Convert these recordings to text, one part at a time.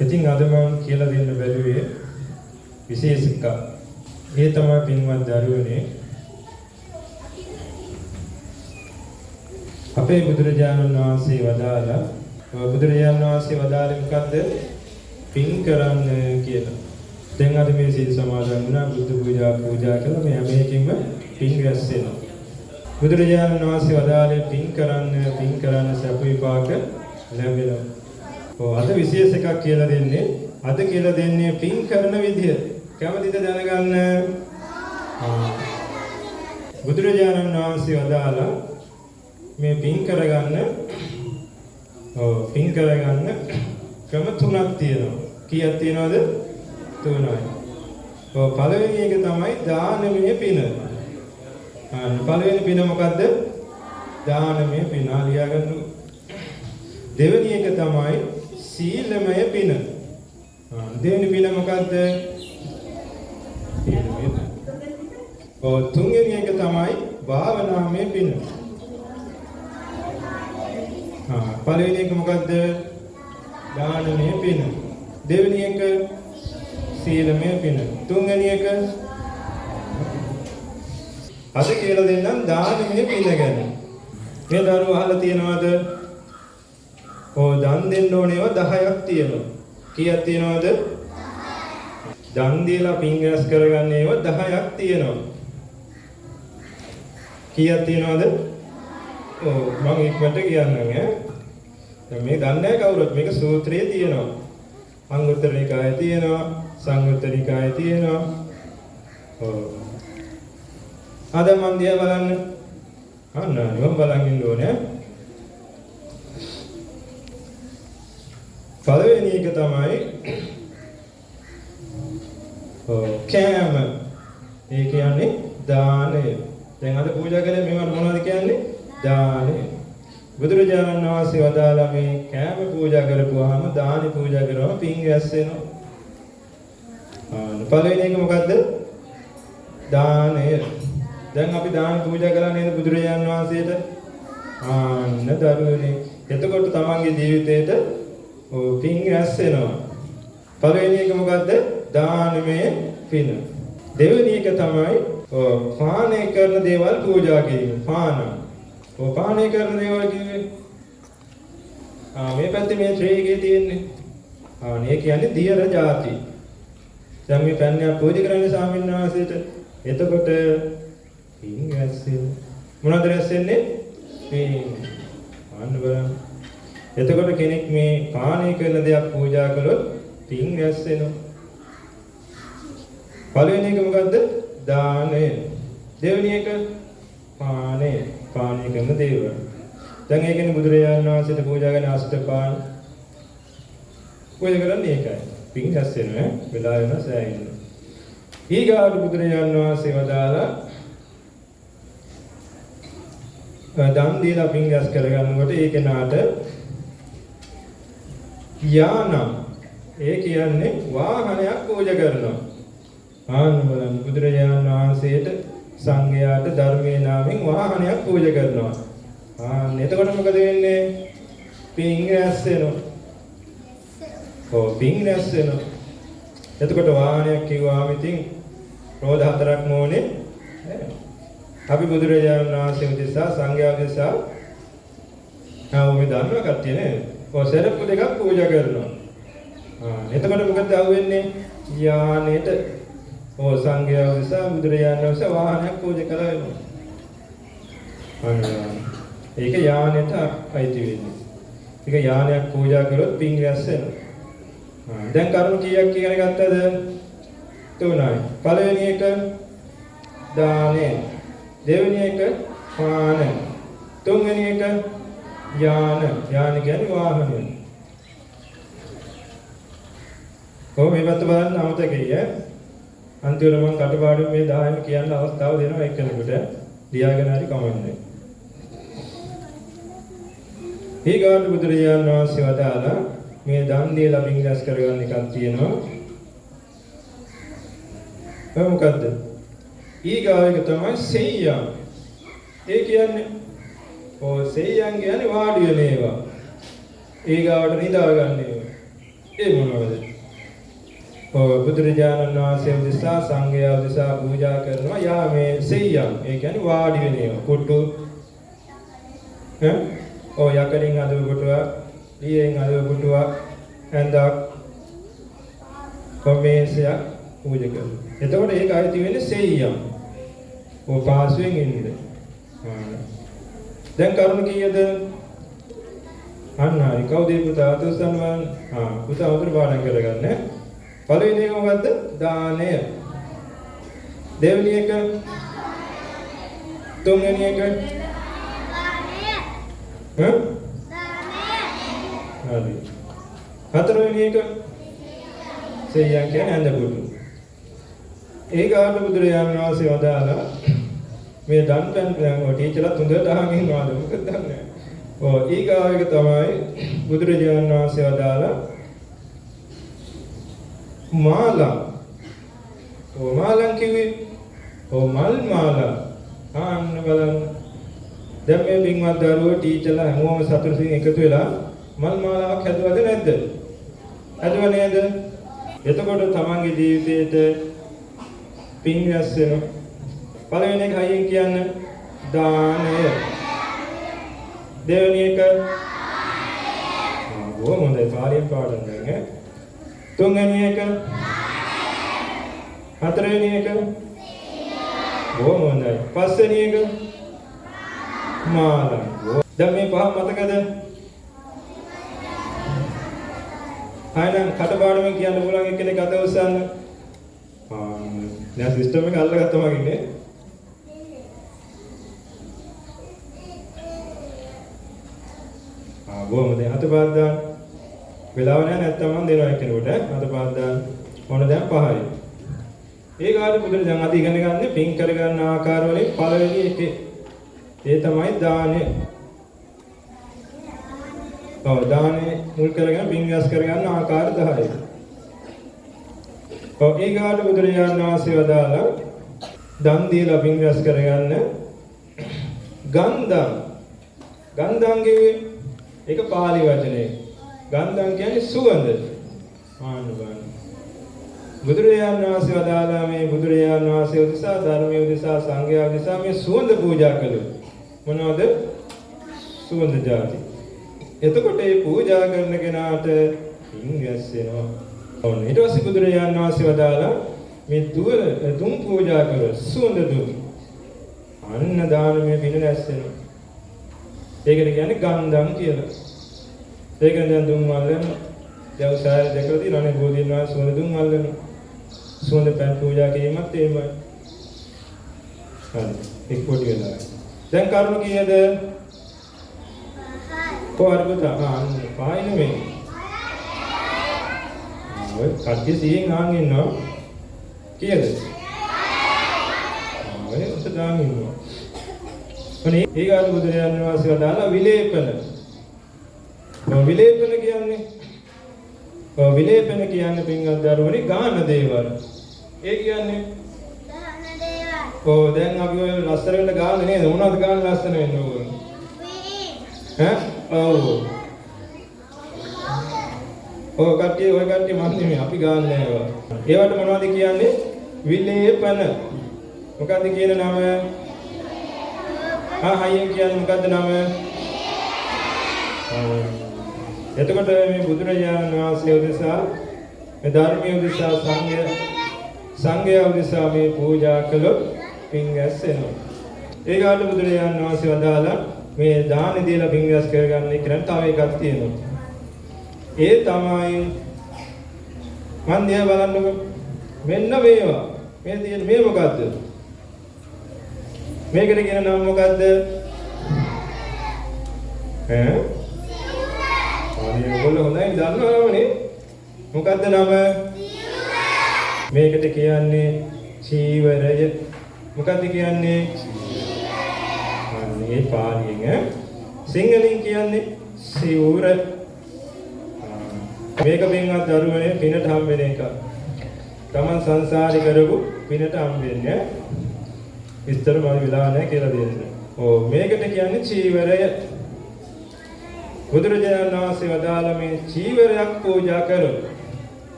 ඉතින් අද මම කියලා දෙන්න බැලුවේ විශේෂ එකක්. ඒ තමයි පින්වත් දරුවනේ අපේ බුදුරජාණන් වහන්සේ වදාලා මොකද්ද? පින් කරන්න කියලා. දැන් අද මේ සීල් සමාදන් වුණා, බුද්ධ පූජා කළා. මේ හැම එකකින්ම පින් රැස් වෙනවා. බුදුරජාණන් වහන්සේ වදාළේ පින් කරන්න සැප විපාක ලැබෙනවා. අද විශේෂ එකක් කියලා දෙන්නේ. අද කියලා දෙන්නේ පින් කරන විදිය. කැමතිද දැනගන්න? බුදුරජාණන් වහන්සේ වදාලා මේ පින් කරගන්න ක්‍රම තුනක් තියෙනවා. කීයක් තියෙනවද? තුනයි. පළවෙනි එක තමයි දානමය පින. පළවෙනි පින මොකද්ද? දානමය පින. ලියාගන්න. දෙවෙනි එක තමයි සීලමය පින. දෙවෙනි පින මොකද්ද? සීලමය පින. තුන්වෙනි එක තමයි භාවනාමය පින. පළවෙනි එක මොකද්ද? දානමය පින. දෙවෙනි එක සීලමය පින. තුන්වෙනි එක අද කියලා දෙන්නම් දානමය පින ගැන. මේ දරුවෝ අහලා තියනවද? දන් දෙන්න ඕනේව 10ක් තියෙනවා. කීයක් තියෙනවද? දන් දීලා පින් රැස් කරගන්න ඒවා 10ක් තියෙනවා. කීයක් තියෙනවද? මම ඉක්මනට කියන්නම් ඈ. මේ දන්නේ කවුරුත් මේක සූත්‍රයේ තියෙනවා. අංගුත්තර නිකායේ තියෙනවා, සංයුත්ත නිකායේ තියෙනවා. අද මන් දිහා බලන්න. මම බලන් ඉන්න ඕනේ. පළවෙනි එක තමයි කෑම. ඒ කියන්නේ දානය. දැන් අද පූජා කළේ මේවට මොනවද කියන්නේ? දානය. බුදුරජාණන් වහන්සේ වදාලා මේ කෑම පූජා කරපුවාම දානි පූජා කරනවා පින් රැස් වෙනවා. පළවෙනි එක මොකද්ද? දානය. දැන් අපි දාන පූජා කළා නේද බුදුරජාණන් වහන්සේට? දරුවනේ. එතකොට තමන්ගේ ජීවිතේට පින් රැස් වෙනවා. පළවෙනි එක මොකද්ද? දානමය පින. දෙවෙනි එක තමයි පානය කරන දේවල් පූජා කිරීම. පානය කරන දේවල් කිව්වේ මේ පැත්තේ මේ ට්‍රේ එකේ තියෙන්නේ. මේ කියන්නේ දියර ಜಾති. දැන් මේ පැන්නේ පූජා කරන්නේ ස්වාමීන් වහන්සේට. එතකොට පින් රැස් වෙනවා. මොනවද රැස් වෙන්නේ? පින්. බලන්න. එතකොට කෙනෙක් මේ පානය කරන දෙයක් පූජා කළොත් පින් රැස් වෙනවා. පළවෙනි එක මොකද්ද? දානය. දෙවෙනි එක පානය කරන දේවල්. දැන් ඒ කියන්නේ බුදුරජාණන් වහන්සේට පූජා කරන අෂ්ටපාන පූජා කරන්නේ ඒකයි. පින් රැස් වෙනවා. වෙලා වෙන සෑහෙන්න. ඊගාට බුදුරජාණන් වහන්සේ වදාලා දන් දීලා පින් රැස් කරගන්නකොට ඒ කෙනාට යානම් ඒ කියන්නේ වාහනයක් පූජා කරනවා. බලන්න බුදුරජාණන් වහන්සේට සංඝයාට ධර්මයේ නාමයෙන් වාහනයක් පූජා කරනවා. එතකොට මොකද වෙන්නේ? පින් රැස් වෙනවා. පින් රැස් වෙනවා. එතකොට වාහනයක් කිව්වාම ඉතින් රෝද හතරක් මොනේ. අපි බුදුරජාණන් වහන්සේ උදෙසා සංඝයා උදෙසා මේ ධර්ම කට්ටිය නේද? සරප්පු දෙකක් පූජා කරනවා. එතකොට මොකද අහුවෙන්නේ? යානෙට සංඝයා උදෙසා බුදුරජාණන් වහන්සේ වාහනයක් පූජා කළා වෙනවා. ඒක යානෙට අයිති වෙන්නේ. ඒක යානයක් පූජා කරොත් පින් රැස් වෙනවා. දැන් කරුණු කීයක් ඉගෙන ගත්තද? තුනයි. පළවෙනි එක දානය. දෙවෙනි එක පාන. තුන්වෙනි එක යාන. යාන කියන්නේ වාහනය. මේ පැත්ත බලන්න අමතකයි ඈ. අන්තිමට මම කටපාඩම් මේ 10ම කියන්න අවස්ථාව දෙනවා එක්කෙනෙකුට. ලියාගෙන හරි කමන්නේ. ඊගාට බුදුරජාණන් වහන්සේ වදාලා මේ දන් දීලා පින් රැස් කරගන්න එකක් තියෙනවා. මොකද්ද? ඊගාව එක තමයි සෙයියන්. ඒ කියන්නේ සෙයියන් කියන්නේ වාඩි වෙන ඒවා. ඊගාවට නිදා ගන්න ඒවා. ඒ මොනවද? ඔව් බුදුරජාණන් වහන්සේ උදෙසා සංඝයා උදෙසා පූජා කරනවා. යා මේ සෙයියම්. ඒ කියන්නේ වාඩි වෙන ඒවා. කුට්ටු ඔව් යකඩින් අදව කොටුවක්, ඊයෙන් අදව කොටුවක්, ඇඳක්, කොමේසයක් පූජා කරනවා. එතකොට ඒක අයිති වෙන්නේ සෙයියම්. ඔව් පාසුවෙන් ඉන්නේ. දැන් කරුණ කීයද? අන්න හරි. කවුද පුතා අතස්සන්වන්? පුතා උදේ පාඩම් කරගන්න. පළවෙනි එක මොකද්ද? දානය. දෙවෙනි එක තුන්වෙනි එක දානය. හරි. හතරවෙනි එක සෙයියම් කියන්නේ ඇඳ කුඩු. ඒකාට බුදුරජාණන් වහන්සේ වදාලා මේ දන්පැන් ටීචර්ලා තුන්දෙනා අහගෙන ඉන්නවාද මොකද දන්නේ? ඔව් ඊගාව එක තමයි බුදුරජාණන් වහන්සේ වදාලා මාලා. ඔව් මාලන් කිව්වේ ඔව් මල් මාලා. ආන්න බලන්න. දැන් මේ පින්වත් දරුවෝ ටීචර්ලා හැමෝම සතුටින් එකතු වෙලා මල් මාලාවක් හැදුවද නැද්ද? හැදුවා නේද? එතකොට තමන්ගේ ජීවිතේට පින් රැස් වෙනවා. පළවෙනි එක හයියෙන් කියන්න දානය. දෙවෙනි එක බොහොම හොඳයි පාරියෙන් පාඩම් ගන්න. තුන්වෙනි එක හතරවෙනි එක බොහොම හොඳයි. පස්වෙනි එක මාලා. දැන් මේ පහ මතකද? ආයෙත් කටපාඩමෙන් කියන්න පුළුවන් එක්කෙනෙක් අත උස්සන්න. දැන් සිස්ටම් එක අල්ලගත්තා මගේ නේ. බොහොම දැන් අත පාත් දාන්න. වෙලාව නැහැ නැත්තම් මම දෙනවා එක්කෙනෙකුට. අත පාත් දාන්න. ඕන දැන් පහයි. ඒ කාලේ බුදුරජාණන් දැන් අද ඉගෙන ගන්න පින් කරගන්න ආකාර වලින් පළවෙනි එකේ. ඒ තමයි දානෙ. ඔව් දානෙ මුල් කරගෙන පින් රැස් කරගන්න ආකාර 10යි. ඔව් ඒ කාලේ බුදුරජාණන් වහන්සේ වදාලා දන් දීලා පින් රැස් කරගන්න ගන්ධම්. ගන්ධම් කිව්වේ ඒක පාලි වචනේ. ගන්ධම් කියන්නේ සුවඳ. ආන්න බලන්න. බුදුරජාණන් වහන්සේ වදාලා මේ බුදුරජාණන් වහන්සේ උදෙසා ධර්මයේ උදෙසා සංඝයා උදෙසා මේ සුවඳ පූජා කළොත් මොනවද? සුවඳ ಜಾති. එතකොට මේ පූජා කරන කෙනාට පින් රැස් වෙනවා. ඔන්න ඊට පස්සේ බුදුරජාණන් වහන්සේ වදාලා මේ දුම් පූජා කළොත් සුවඳ දුම් අන්න දානමය පින් රැස් වෙනවා. ඒකට කියන්නේ ගන්ධම් කියලා. ඒක දැන් දුම් වල්ලන දවසාර දෙකලා තියෙනනේ බෝධීන් වහන්සේ සුවඳ දුම් වල්ලන. සුවඳ පැන් පූජා කිරීමත් එහෙමයි. හරි. එක් කොටි වෙලා. දැන් කර්ම කීයද? කොහරි පුතා පහයි නෙමෙයි. ඔය කට්ටි 100න් ආන් ඉන්නවා. කීයද? ඔය උසදාන් ඉන්නවා. අනේ ඊගාට බුදුරජාණන් වහන්සේ වදාලා විලේපන. විලේපන කියන්නේ විලේපන කියන්නේ පින්වත් දරුවනි ගාන දේවල්. ඒ කියන්නේ ගාන දේවල්. දැන් අපි ඔය ලස්සන වෙන්න ගාන නේද? මොනවද ගාන ලස්සන වෙන්න ඕන? කට්ටිය ඔය කට්ටිය මන් නෙමෙයි අපි ගාන නෑ ඒවා. ඒවට මොනවද කියන්නේ? විලේපන. මොකද්ද කියන නම? හයියෙන් කියන්නේ මොකද්ද නම? එතකොට මේ බුදුරජාණන් වහන්සේ උදෙසා මේ ධර්මයේ උදෙසා සංඝයා උදෙසා මේ පූජා කළොත් පින් රැස් වෙනවා. ඒකට බුදුරජාණන් වහන්සේ වදාලා මේ දාන දීලා පින් රැස් කරගන්න කියලා තව එකක් තියෙනවා. ඒ තමයි මන් දිහා බලන්නකො. මෙන්න මේවා. මේ තියෙන මේ මොකද්ද? මේකට කියන නම මොකද්ද? ඔයගොල්ලෝ හොඳයි දන්නවනේ. මොකද්ද නම? මේකට කියන්නේ චීවරය. මොකද්ද කියන්නේ? අනේ පාලියෙන් සිංහලෙන් කියන්නේ සිවුර. මේක පින්වත් දරුවනේ පිනට හම් වෙන එක. Taman සංසාරේ කරපු පිනට හම් වෙන්නේ. විස්තර මම වෙලා නැහැ කියලා දෙන්න. මේකට කියන්නේ චීවරය. බුදුරජාණන් වහන්සේ වදාළ මේ චීවරයක් පූජා කළොත්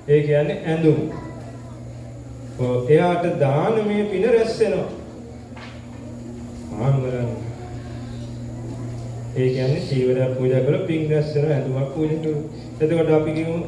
ඒ කියන්නේ ඇඳුම්. එයාට දානමය පින රැස් වෙනවා. ආම්බරන්. ඒ කියන්නේ චීවරයක් පූජා කළොත් පින් රැස් වෙනවා ඇඳුමක් පූජා කළොත්. එතකොට අපි කියමු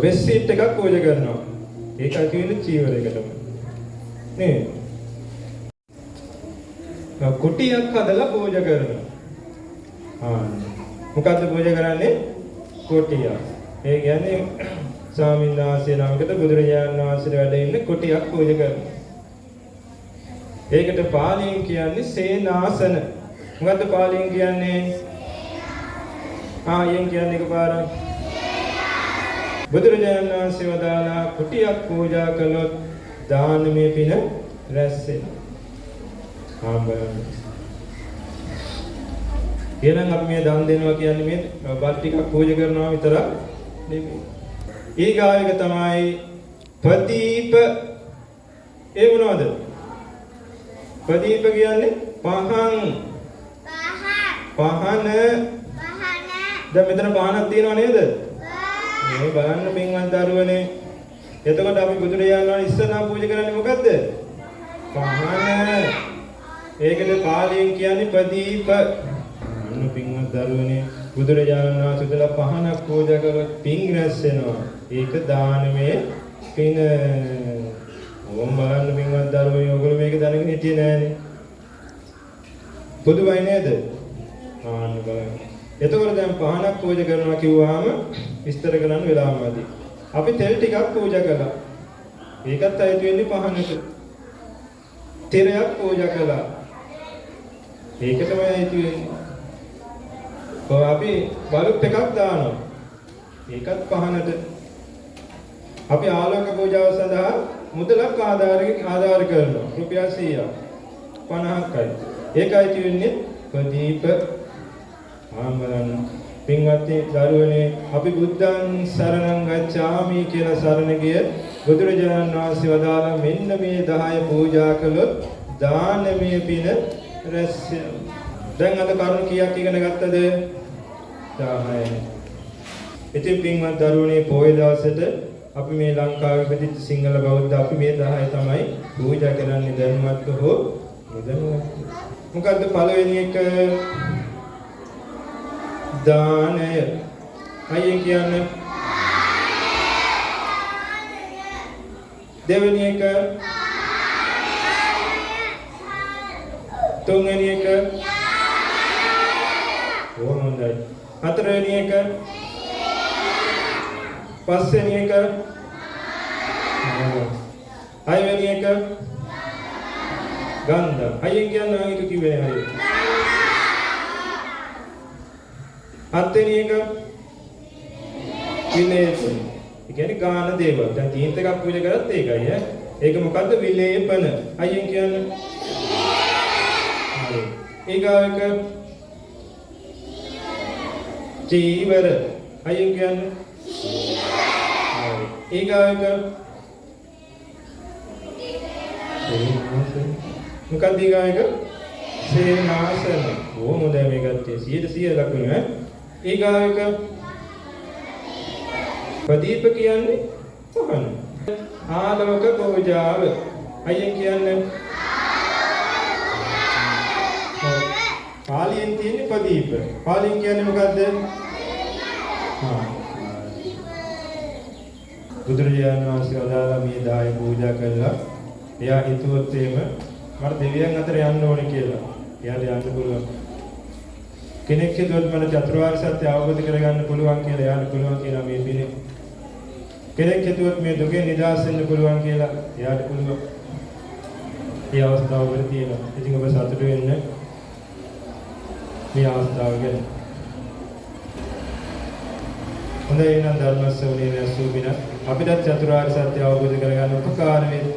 වෙස්සීට් එකක් පූජා කරනවා. ඒකයි කියන්නේ චීවරයකටම. නේ? කුටියක් හදලා පූජා කරනවා. මොකද්ද පූජා කරන්නේ? කුටිය. ඒ කියන්නේ ස්වාමීන් වහන්සේ නමකට බුදුරජාණන් වහන්සේ වැඩ ඉන්න කුටියක් පූජා කරනවා. ඒකට පාලියෙන් කියන්නේ සේනාසන. මොකද්ද පාලියෙන් කියන්නේ? යෙන් කියන්නේ එකපාරක්. බුදුරජාණන් වහන්සේ වදාලා කුටියක් පූජා කළොත් දානමය පින රැස් වෙනවා. එහෙනම් අපි මේ දන් දෙනවා කියන්නේ මේ බත් ටිකක් පූජා කරනවා විතරක් නෙමෙයි. ඊගායක තමයි ප්‍රදීප. ඒ මොනවද? ප්‍රදීප කියන්නේ පහන්. පහන. දැන් මෙතන පහනක් තියෙනව නේද? මේ බලන්න පින්වත් දරුවනේ. එතකොට අපි බුදුරජාණන් වහන්සේ ඉස්සරහා පූජා කරන්නේ මොකද්ද? පහන. ඒකද පාලියෙන් කියන්නේ ප්‍රදීප. අන්න පින්වත් දරුවනේ බුදුරජාණන් වහන්සේ දලා පහනක් පූජා කරලා පින් රැස් වෙනවා. ඒක දානමය පින. ඕම් බලන්න පින්වත් දරුවනේ ඔයගොල්ලෝ මේක දැනගෙන හිටියේ නෑනේ. පොදුවයි නේද? ආන්න බලන්න. එතකොට දැන් පහනක් පූජා කරනවා කිව්වහම විස්තර කරන්න වෙලාවමදි. අපි තෙල් ටිකක් පූජා කළා. ඒකත් අයිති වෙන්නේ පහනට. තෙරයක් පූජා කළා. ඒක තමයි අයිති වෙන්නේ. අපි බල්බ් එකක් දානවා. ඒකත් පහනට. අපි ආලෝක පූජාව සඳහා මුදලක් ආධාර කරනවා. රුපියල් 100ක් 50ක්යි. ඒකයි තියෙන්නේ ප්‍රදීප. ආමරණ පින්වත්නි දරුවනේ අපි බුද්ධං සරණං ගච්ඡාමි කියලා සරණ ගිය බුදුරජාණන් වහන්සේ වදාළ මෙන්න මේ 10 පූජා කළොත් දානමය පින රැස් වෙනවා. දැන් අද කරුණු කීයක් ඉගෙන ගත්තද? 10. ඉතින් පින්වත් දරුවනේ පොයේ දවසට අපි මේ ලංකාවේ ඉපදිච්ච සිංහල බෞද්ධ අපි මේ 10 තමයි පූජා කරන්නේ දැනුවත් හෝ නොදැනුවත්. මොකද්ද පළවෙනි එක? දානය. අයියෙන් කියන්නේ දෙවෙනි එක. තුන්වෙනි එක. හොඳයි. හතරවෙනි එක. පස්වෙනි එක. හයවෙනි එක. ගන්ධ. අයියෙන් කියන්නේ ඒක කිව්වේ නෑ. හත්වෙනි එක විලේපන. ඒ කියන්නේ ගාන දේවල්. දැන් තීන්ත එකක් පූජා කරත් ඒකයි ඈ. ඒක මොකද්ද? විලේපන. අයියෙන් කියන්නේ. හරි. ඊගාවක චීවර. අයියෙන් කියන්නේ. හරි. ඊගාවක මොකක්ද ඊගාවක? සේනාසන. කොහොමද මේ ගත්තේ? 100% ලකුණු ඈ. ඊගායක ප්‍රදීප කියන්නේ පහන. ආලෝක පූජාව. අයියෙන් කියන්නේ පාලියෙන් තියෙන ප්‍රදීප. පාලියෙන් කියන්නේ මොකද්ද? බුදුරජාණන් වහන්සේ වදාළා මේ 10 පූජා කළා. එයා හිතුවොත් එහෙම මට දෙවියන් අතර යන්න ඕනේ කියලා. එයාට යන්න පුළුවන්. කෙනෙක් හිතුවොත් මම චතුරාර්ය සත්‍ය අවබෝධ කරගන්න පුළුවන් කියලා එයාට පුළුවන් කියලා මේ පිනේ. කෙනෙක් හිතුවොත් මේ දුකෙන් නිදහස් වෙන්න පුළුවන් කියලා එයාට පුළුවන්. මේ අවස්ථාව වල තියෙනවා. ඉතින් ඔබ සතුටු වෙන්න මේ අවස්ථාව ගැන. හොඳයි නම් ධර්ම ශ්‍රවණය නැසූ බින අපිට චතුරාර්ය සත්‍ය අවබෝධ කරගන්න උපකාර වෙන්න